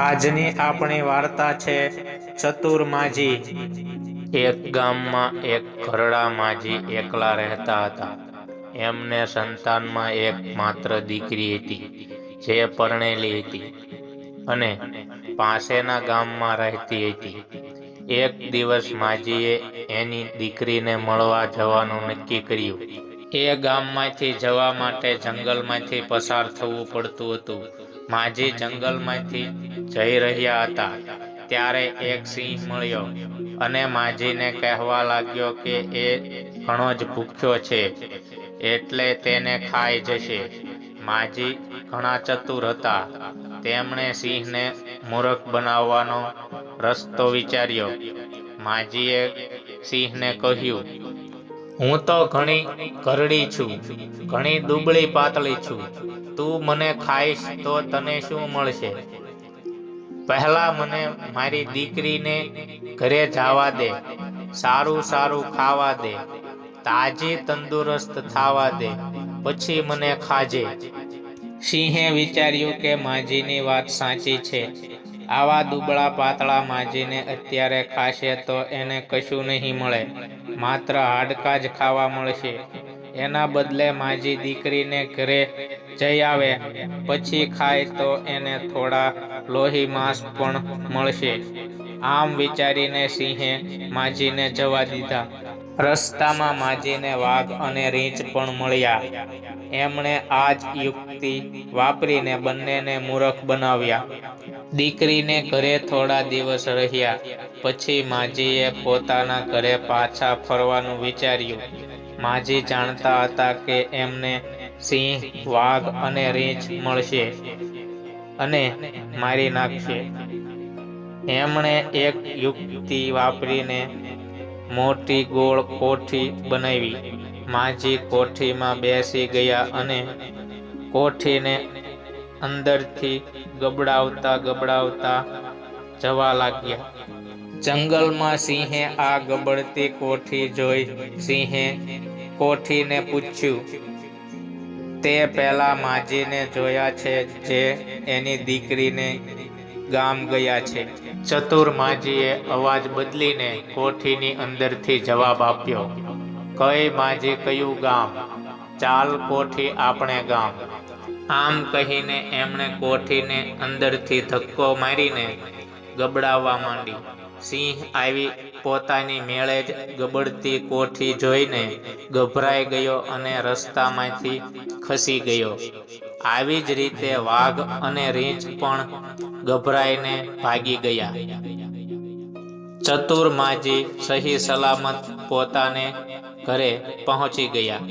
આજની આપણી વાર્તા છે ચતુર માજી। એક ગામમાં એક ઘરડા માજી એકલા રહેતા હતા। એમને સંતાનમાં એક માત્ર દીકરી હતી જે પરણેલી હતી અને પાસેના ગામમાં રહેતી હતી। એક દિવસ માજીએ એની દીકરીને મળવા જવાનું નક્કી કર્યું। એ ગામમાંથી જવા માટે જંગલમાંથી પસાર થવું પડતું હતું। માજી જંગલમાંથી જઈ રહ્યા હતા ત્યારે એક સિંહ મળ્યો અને માજીને કહેવા લાગ્યો કે એ ઘણો જ ભૂખ્યો છે એટલે તેને ખાઈ જશે। માજી ઘણા ચતુર હતા। તેમણે સિંહને મૂર્ખ બનાવવાનો રસ્તો વિચાર્યો। માજીએ સિંહને કહ્યું, હું તો ઘણી ઘરડી છું, ઘણી દુબળી પાતળી છું, તું મને ખાઈશ તો તને શું મળશે? પહેલા મને મારી દીકરીને ઘરે જવા દે, સારું સારું ખાવા દે, તાજી તંદુરસ્ત થવા દે, પછી મને ખાજે। સિંહે વિચાર્યું કે માજીની વાત સાચી છે। આવા દુબળા પાતળા માજીને અત્યારે ખાશે તો એને કશું નહીં મળે, માત્ર હાડકાં જ ખાવા મળશે। એના બદલે માજી દીકરીને ઘરે જઈ આવે પછી ખાય તો એને થોડા લોહી માંસ પણ મળશે। આમ વિચારીને સિંહે માજીને જવા દીધા। રસ્તામાં માજીને વાઘ અને રીંછ પણ મળ્યા। એમણે આ જ યુક્તિ વાપરીને બંનેને મૂર્ખ બનાવ્યા। દીકરીને ઘરે થોડા દિવસ રહ્યા પછી માજીએ પોતાના ઘરે પાછા ફરવાનું વિચાર્યું। માજી જાણતા હતા કે એમને સિંહ, વાઘ અને રીંછ મળશે અને મારી નાખશે। એમણે એક યુક્તિ વાપરીને મોટી ગોળ કોઠી બનાવી। માજી કોઠીમાં બેસી ગયા અને કોઠીને અંદરથી ગબડાવતા ગબડાવતા જવા લાગ્યા। જંગલમાં સિંહે આ ગબડતી કોઠી જોઈ સિંહે કોઠીને પૂછ્યું, તે પેલા માજીને જોયા છે જે એની દીકરીને ગામ ગયા છે? ચતુર માજીએ અવાજ બદલીને કોઠીની અંદરથી જવાબ આપ્યો, કઈ માજી કયું ગામ? ચાલ કોઠી આપણે ગામ। આમ કહીને એમણે કોઠીને અંદરથી ધક્કો મારીને ગબડાવવા માંડી। સિંહ આવી પોતાની મેળે જ ગબડતી કોઠી જોઈને ગભરાઈ ગયો અને રસ્તામાંથી ખસી ગયો। આવી જ રીતે વાઘ અને રીંછ પણ ગભરાઈને ભાગી ગયા। ચતુર માજી સહી સલામત પોતાને ઘરે પહોંચી ગયા।